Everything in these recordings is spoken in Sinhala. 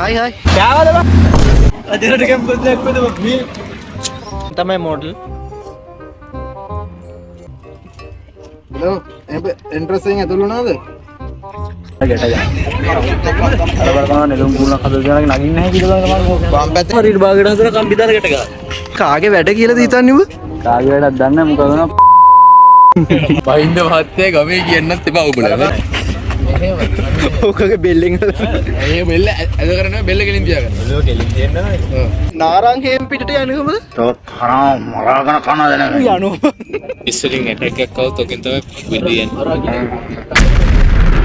हाय हाय क्या वाला बा अजरट के बदले पे तो मी तमे मॉडल हेलो इंटरेस्टिंग है तुलू ना दे गेटा जा अरे बाबा ने लोग बोलना खदल जाना नागिन नहीं किलो तुम्हारे बाम पे हरीर बागड़ा हदर काम बिदार गेटगा කාගේ වැඩ කියලා දීතන්නේ නුඹ කාගේ වැඩක් දන්නේ මොකද න බයින්ද මහත්තයා ගමේ කියන්නත් එපා ඔබලා ඕකගේ බෙල්ලින් ඒ බෙල්ල ඇද කරන බෙල්ල කෙලින් තියාගන්න ඒක කෙලින් තියන්න නෑ නාරංගයෙන් පිටට යන්නේ කොහමද තවත් හරා මරාගෙන කන දෙන යනවා ඉස්සරින් ඇටැක් එකක් આવුත් ඔකෙන් තමයි විදියන්නේ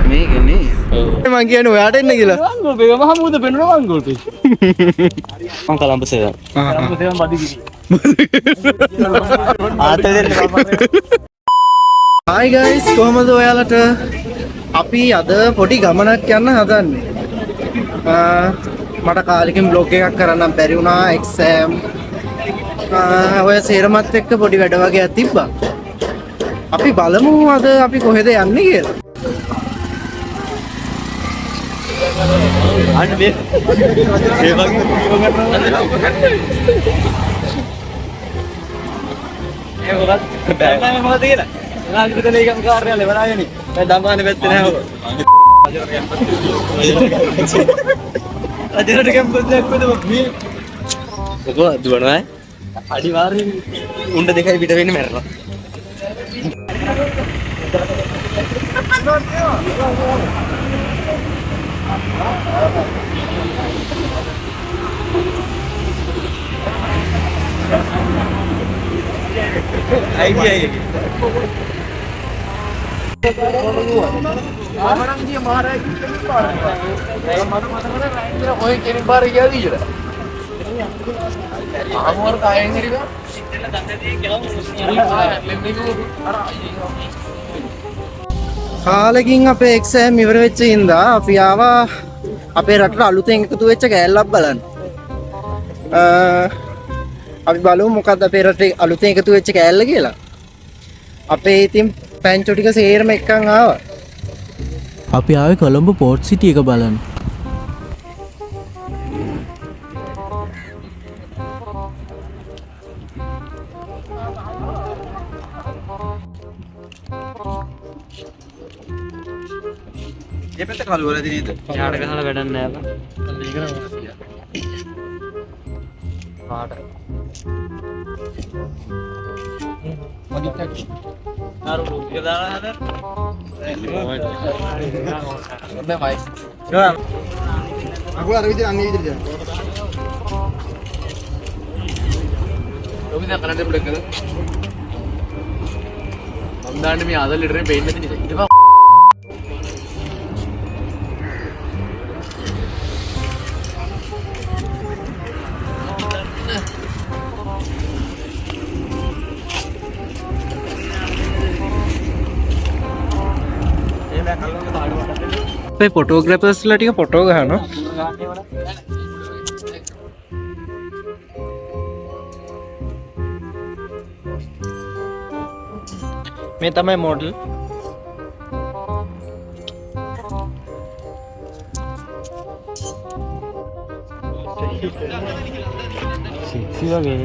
මේකනේ මං කියන්නේ ඔයාට එන්න කියලා වංගල් බේග මහමුද පෙන්නවා වංගල් පේ මං කලම්බ සේදා කලම්බ සේදා බඩි කිරි ආතේ දෙන්න Hi guys කොහමද ඔයාලට අපි අද පොඩි ගමනක් යන්න හදන්නේ මට කාලෙකින් බ්ලොග් එකක් කරන්න බැරි වුණා එක්සෑම් ඔය සේරමත් එක්ක පොඩි වැඩ වගේක් තිබ්බා අපි බලමු අද අපි කොහෙද යන්නේ කියලා අන්න මේ ඒ වගේ ඒ වගත් බෑ මොකද කියලා නාගිට දෙන කාර්යාලය වලායනේ දැන් දමානේ වැත්තේ නැහැ ඔබ අජරට කැම් බද්දක් වෙද මේ ඔක දුවනවා අනිවාර්යෙන් උණ්ඩ දෙකයි පිට වෙන්නේ මැරෙනවා आइडिया ආමරං ගිය මහරජා කිව්ව පාර මට මතකද රයින්දර ඔය කෙනෙක් පාර ගියාද කියලා ආමවර කායෙන් හරිද කාලෙකින් අපේ එක්සෑම් ඉවර වෙච්ච හින්දා අපි ආවා අපේ රටට අලුතෙන් එකතු වෙච්ච කෑල්ලක් බලන්න අපි බලමු මොකක්ද අපේ රටේ අලුතෙන් එකතු වෙච්ච කෑල්ල කියලා අපේ ඉතින් පැන්චෝ ටික සේරම එක්කන් ආවා අපි ආවේ කොළඹ පෝට් සිටි එක බලන්න. ये पेट खाली हो रहा है दीदी यार गहला වැඩක් නෑ බා මේක නම සියා පාට මොනිටක් ආර රෝගිය දාලා හද ඔන්න මයි නෝ අකුල අර විදිහට අන්නේ විදිහට යන්න රෝගිය දාන කනට බ්ලොක් කරලා මම දාන්නේ මේ ආදල් ලිටරේ පේන්නේ නැති නිසා ඊට පස්සේ අපේ ෆොටෝග්‍රැෆර්ස්ලා ටික ෆොටෝ ගහනවා මේ තමයි මොඩල් සෙක්සි වගේ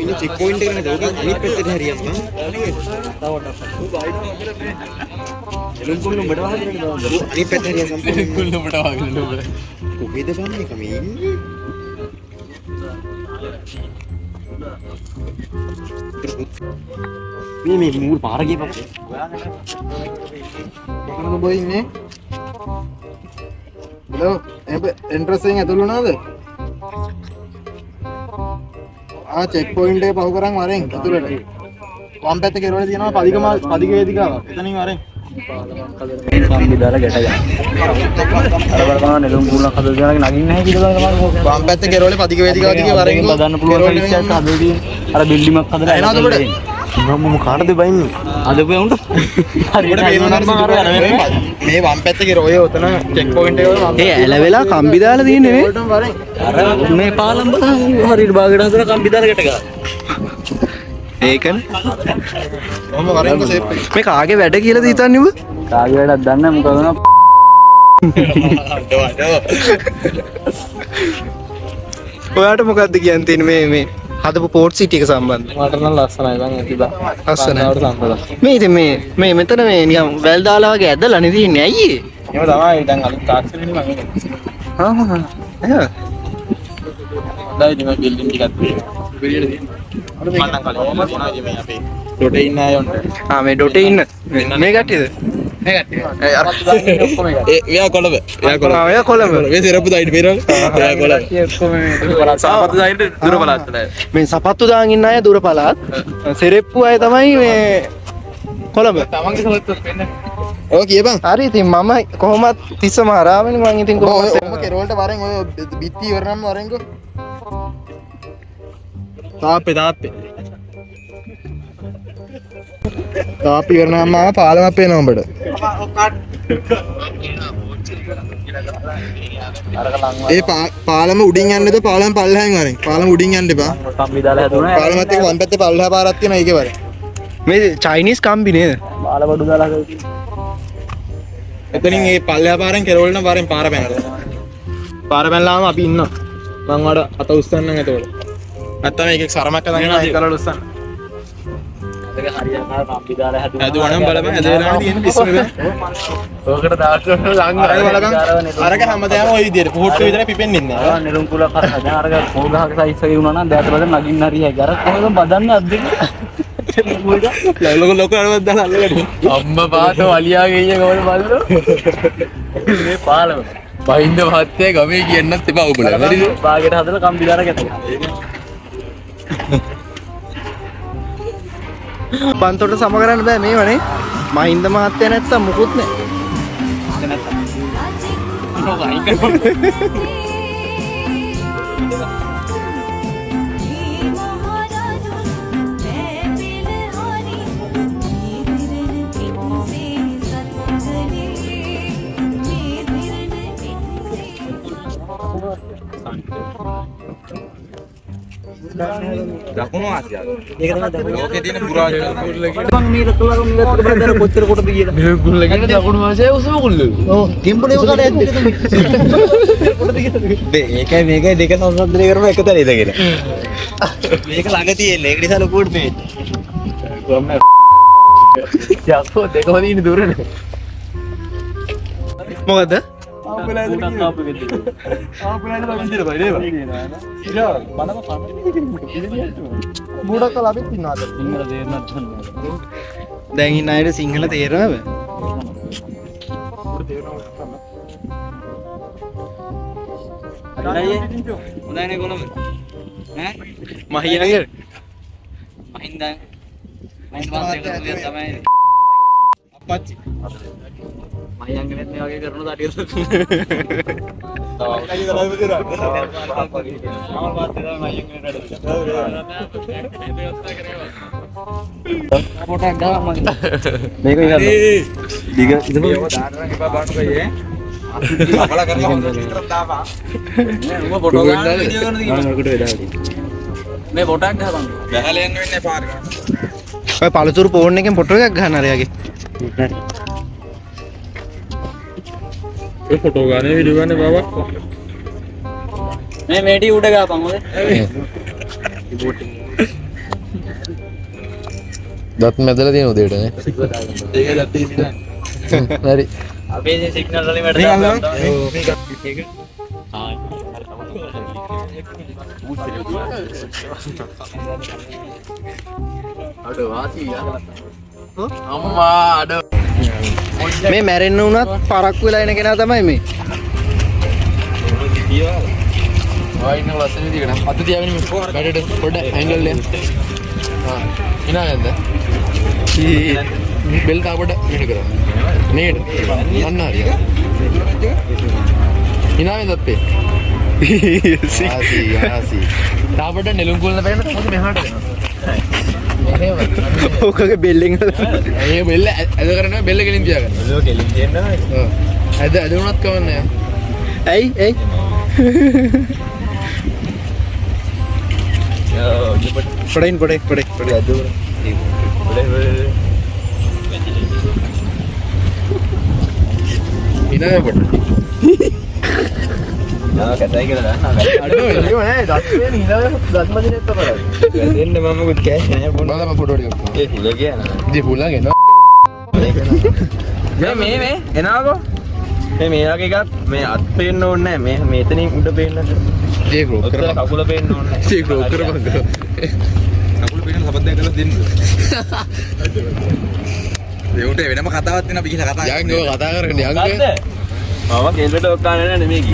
ini check point එක නේද ඔක අනිත් පැත්තට හරියක් මම එළුම් කුල්ලු උඹට වහගෙන දාන්න අනිත් පැත්ත හරියක් සම්පූර්ණ කුල්ල උඹට වහගෙන උඹ කොහෙද බන්නේ කම ඉන්නේ මේ මූල් පාර ගියපන් කොහොමද බෝ ඉන්නේ हेलो इंटरेस्टिंग है तुलू ना दे आ चेक पॉइंट එක පහු කරන් වරෙන් අතුලට වම් පැත්තේ කෙරවල තියෙනවා පදික වේදිකාව එතනින් වරෙන් काम बिदार गेटा जा अरे बाबा ने लोग बोलना खदल जाना नागिन नहीं किलो तुम्हारे වම් පැත්තේ කෙරවල පදික වේදිකාව දිගේ වරෙන් බදන්න පුළුවන් ඉස්සක් හදේදී අර බිල්ඩිමක් හදලා එනවද ඔබට මම කාටද බයින්නේ? අද උඹ හරි මේ වම් පැත්තේ රෝය උතන චෙක් පොයින්ට් එක වල ඒ ඇලවෙලා කම්බි දාලා තියෙන්නේ නේ. වලටම වරෙන්. අර මේ පාලම් බලන්න හරියට බාගට හදලා කම්බි දාලා ගැට ගන්න. ඒකනේ. මම වරෙන් සේප් එක. මේ කාගේ වැඩ කියලාද හිතන්නේ ඔබ? කාගේ වැඩක් දන්නේ මොකද වෙනව? ඔයාට මොකද්ද කියන්න තියෙන්නේ මේ හදපු පෝට් සිටි එක සම්බන්ධව? මට නම් ලස්සනයි බං එතිබා. ලස්සනයි. සම්බන්ධ. මේ ඉතින් මේ මෙතන මේ නිකන් වැල් දාලා වගේ ඇදලා නේ තියෙන්නේ. ඇයි ඒ? එහෙම තමයි දැන් අලුත් තාක්ෂණෙ මම ඉන්නේ. හා හා. හොඳයි ඉතින් මේ බිල්ඩින් ටිකත් පිළියෙල තියෙනවා. මම නම් කලින් තියෙනවා මේ අපේ ඩොටේ ඉන්න අය ඔන්න. මේ ඩොටේ ඉන්න. මේ කට්ටියද? මේ කට්ටිය. ඔක්කොම එක. එයා කොළඹ. ඔයා කොළඹ. මේ සිරප්පු දායිට පේනවද? එයා කොළඹ. ඔක්කොම මේ සාපත්තු දායිට දුර බලන්න. මේ සපත්තු දාන් ඉන්න අය දුර පළාත්. සෙරෙප්පු අය තමයි මේ කොළඹ. තමන්ගේ සමත්තුත් වෙන්න. ඔය කියපන්. හරි ඉතින් මම කොහොමත් තිස්සම හරාවෙනේ මං ඉතින් කොහොමද ඔය කෙරවලට වරෙන් ඔය බිත්ති ඉවරනම් වරෙන්කෝ. තාප්පේ ඉවරනම් ආව පාලමක් පේනවා උඹට. ඒ පාලම උඩින් යන්නද පාලම පල්ලෙහාන් වරෙන්. පාලම උඩින් යන්න එපා. කම්බි දාලා හැදුණා. පාලමත් එක්ක වම් පැත්තේ පල්ලෙහා පාරක් තියෙනවා ඒකේ වරෙන්. මේ චයිනීස් කම්බි නේද? බාල බඩු දාලා හැදුවා. එතනින් ඒ පල්ලෙහා පාරෙන් කෙරවලට වරෙන් පාර පැනලා. පාර පැනලාම අපි ඉන්නවා. මං වඩ අත උස්සන්නම් එතකොට. නැත්තම් මේකේ සරමක් අදගෙන ඒක කරලා උස්සන්න. ඒක හරියට කම්බි දාලා හැදුවා. හැදුවනම් බලපන් හැදෙලාම තියෙන පිස්සු නේ. ඔකට දාලා අරක බලපන්. අරක හැමදාම ওই විදියට පොහොට්ටු විතරයි පිපෙන්නේ නැහැ. ආ නිරුම් කුල කරා. දැන් අර පොල් ගහක සයිස් එකේ වුණා නම් දැයට බද නගින්න හරි හැයි. අර කොහොමද බදන්නේ අද්ද දෙක. ලොකු අරවත් දාලා අල්ලගන්න. අම්මා පාත වලියාගේ ඉන්නේ කොහොමද බලන්න. මේ පාලම. බහින්ද මහත්තයා ගමේ කියන්නත් එපා උඹලා. හරිද? බාගෙට හදලා කම්බි දාලා ගැට ගන්න. පන්තොට සම කරන්න බෑ මේවනේ. මහින්ද මහත්තයා නැත්තම් මුකුත් නෑ. දකුණු ආසියාව. ඒක තමයි දකුණු. ඕකේ තියෙන පුරාජන කුල්ලගේ. මම මේ රකලා බලද්දී කොච්චර කොටද කියලා. මේ කුල්ලගේ දකුණු ආසියාව උසම කුල්ලේ. ඔව් කිම්බුනේ උකට ඇද්ද ඒකයි මේකයි දෙක සංසන්දනය කරන එක තැන ඉඳගෙන. මේක ළඟ තියෙන්නේ. ඒක නිසා ලොකුවට මේ. කොහොමද? යකෝ දෙකම දින දුරනේ. මොකද? ආපලයිද විදියට බයි නේද? ඉතින් බලම මූඩක් කලා අපි තින්නාද? සිංහල තේරෙන්නත් නැහැ. දැන් ඉන්න අයට සිංහල තේරෙනවද? හොඳයිනේ කොළඹ. ඈ මහියනගේ මහින්ද මාතේ තමයි අපච්චි. මහියන්ගෙත් මේ වගේ කරන තටියද. පොටක් ගාව මගේ. මේක ඉතින් දිග ඉතින් අපලා කරලා හොඳට විතරක් දාපන්. නේ උඹ ෆොටෝ ගන්න වීඩියෝ කරන දිගට. මේ පොටක් ගහපන්. බහැලා යන්න වෙන්නේ පාර ගන්න. ඔය පළතුරු ෆෝන් එකෙන් ෆොටෝ එකක් ගන්න අරයාගේ. ඒ ෆොටෝ ගන්න වීඩියෝ ගන්න බබා. මේ මේටි උඩ ගහපන් හොඳේ. දත් මැදලා තියෙන උදේට නේ. ඒක දත් තියෙන්නේ නැහැ. හරි. අපේ ඉතින් සිග්නල් වලින් වැඩ දාන්න. ඒක. ආ. අඩ වාසි අම්මා අඩ මේ මැරෙන්න උනත් පරක්කු වෙලා එන කෙනා තමයි මේ. ආයින ලස්සන විදිහකට අත තියාගෙන බැටට පොඩ ඇන්ගල් එක. ආ. ඉනා යන්න. බෙල් තාපඩ මෙහෙ කරා. නේද? අන්න හරිය. ඉනා වෙනත් අපේ. ආසි. තාපඩ නෙළුම් කුල්න බෑන තමයි මෙහාට දෙනවා. ඕකගේ බෙල්ලෙන් ඒ බෙල්ල ඇද කරන බෙල්ල කෙලින් තියාගන්න. ඒක කෙලින් තියෙනවා. ඇද උනත් කවන්නේ. ඇයි පොඩින් අදුර. ඉනනේ පොඩ. කතයි කියලා දන්නවා. අඩෝ එළිය නෑ දස්මේ ඉනනේ දස්මදිනෙත් තමයි. දෙන්න මම මුත් කෑෂ් නෑ පොඩ. බලන්න ෆොටෝ ටිකක්. ඒ හුල කියනවා. ඉතින් හුලන් එනවා. මේ එනවාකෝ. මේ වගේ එකක් මේ අත් පේන්න ඕනේ නෑ. මේ මෙතනින් උඩ පේන්න. ඒ ගෲප් ඔතන කරපන්. කකුල පේන්න ඕනේ නෑ. ඒ ගෲප් කරපන්. කකුල පේන්න සබද්දයක් කරලා දෙන්න. ඒ උන්ට වෙනම කතාවක් තියෙනවා අපි කියලා කතා යන් ඔය කතා කරගෙන යන් මම කෙල්ලට ඔක්කාන නෑ නෙමෙයි කි.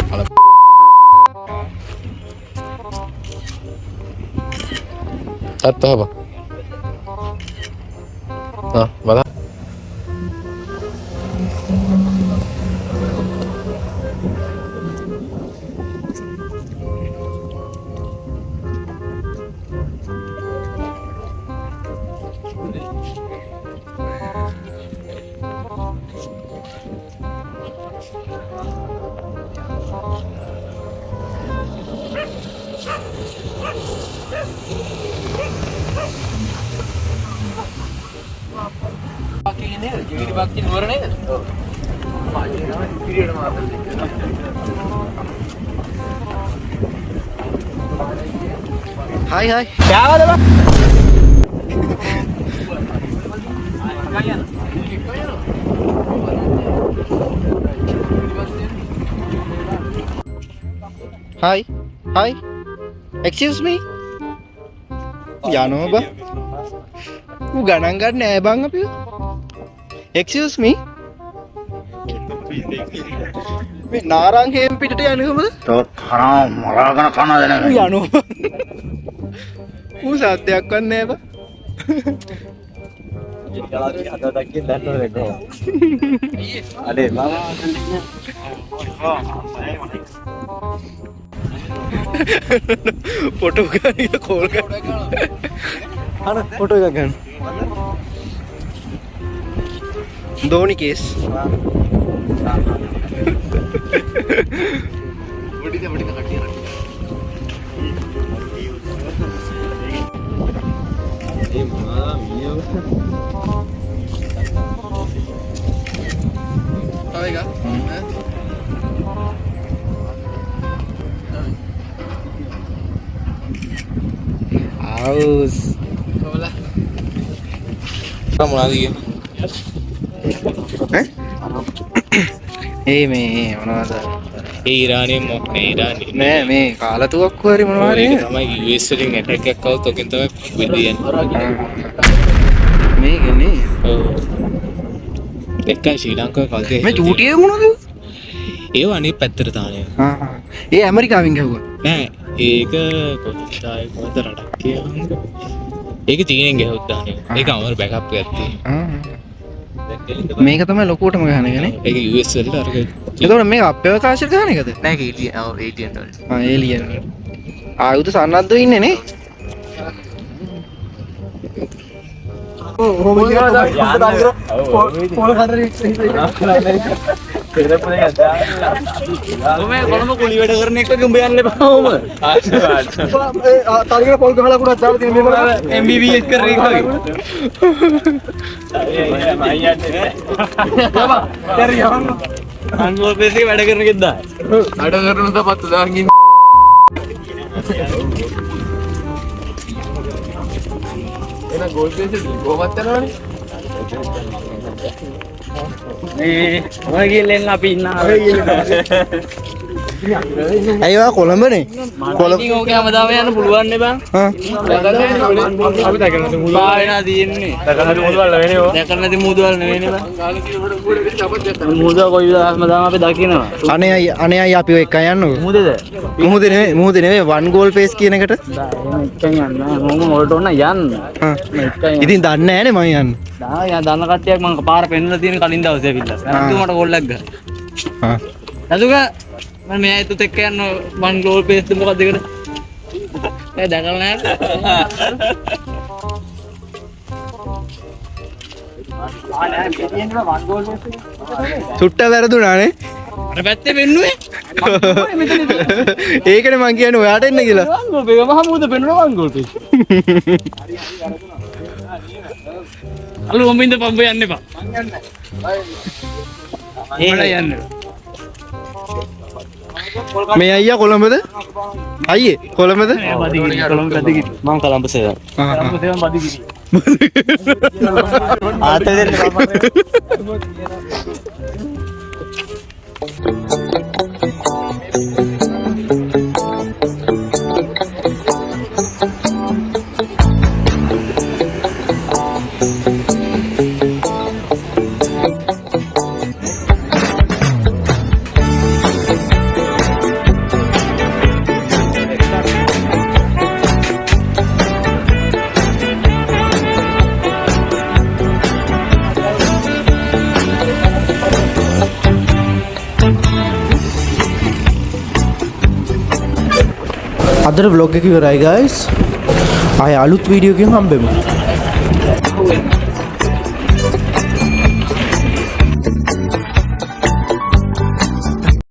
අත්තහබ. බලන්න. හයි excuse me යනවා බා ඌ ගණන් ගන්න නෑ බං අපි excuse me මේ නාරංගයෙන් පිටට යනකම තවත් හරාම මරාගෙන කන දෙන ඌ යනවා ඌ සත්‍යයක් වත් නෑ බා අනේ මම ෆොටෝ ගන්න කෝල් කරලා අර ෆොටෝ එකක් ගන්න ධෝනි කේස් aus මේ මොනවද ඒ ඉරානයේ මොකක්ද ඉරානයේ නෑ මේ කාලතුවක්කු හරි මොනවා හරි තමයි US වලින් ඇටැක් එකක් આવුත් ඔකෙන් තමයි විදියන්නේ මේකනේ ඔව් එක්කයි ශ්‍රී ලංකාවේ කල්කේ මේ චූටියේ මොනවද ඒව අනිත් පැත්තට තානේ ඒ ඇමරිකාවෙන් ගැහුවා නෑ ඒක කොච්චරයි කොහොමද රටක් කියන්නේ ඒක චීනෙන් ගැහුවත් දානේ ඒක අමර බෑකප් එකක් තියෙනවා මේක තමයි ලොකුවටම ගහන එකනේ ඒක US වලට අරක එතකොට මේක අප්‍රකාශයට ගහන එකද නෑ කීටි ඔව් 18 වලට ඒලියන් ආයුධ සන්නද්ධව ඉන්නේ නේ කොළඹ කුලි වැඩ කරන එක උඹ යන්න එපා ඔම. තලියක පොල් ගහලා කුඩක් දාලා තියෙන මේක MBBS කරන එක වගේ. අන්ගෝල් පේස් එකේ වැඩ කරන එකද දායි. අඩ කරන තපත් දාගින් එන ගෝල් පේස් එක කොහොමද යනවනේ මේ ඔය ගිල්ලෙන් අපි ඉන්න ඇයි වා කොළඹනේ කොළඹ ඉතින් ඕකේ හැමදාම යන්න පුළුවන් නේ බං. අපි දැකලා මුල් වෙනා තියෙන්නේ. දැකලා නැති මුදල් නෙවෙයි ඕක. දැකලා නැති මුදල් නෙවෙයි නේ බං. මුදල් කොයි හැමදාම අපි දකිනවා. අනේ අය අපි ඔය එක යන්නකෝ මුදද? මුහුද නෙවෙයි වන් ගෝල් පේස් කියන එකට එක්කන් යන්න. මොම වලට ඕන යන්න. ඉතින් දන්නේ නැහනේ මම යන්න දන්න කට්ටියක් මම පාර පෙන්නලා තියෙන කලින් දවසේ ඇවිල්ලා. නැත්නම් මට ගෝල්ලක් ගන්න. නදුක මම මේ ඇතුත් එක්ක යන්න වන් ගෝල් පේස් මොකක්ද ඒකට? දැකලා නැහැ. සුට්ට වැරදුනානේ. අර පැත්තේ වෙන්නුවේ. ඒකනේ මං කියන්නේ ඔයාට එන්න කියලා. මහමුද පෙන්නුවා වංගෝල් පේ. අලු ඔම්බින්ද පම්බ යන්න එපා. යන්න. මේ අයියා කොළඹද? අයියේ කොළඹද? කොළඹ බදිගිරි. මම කොළඹ සේවන. කොළඹ සේවන බදිගිරි. ආතල් දෙන්න අදට vlog එක ඉවරයි guys. ආයෙ අලුත් වීඩියෝ එකකින් හම්බෙමු.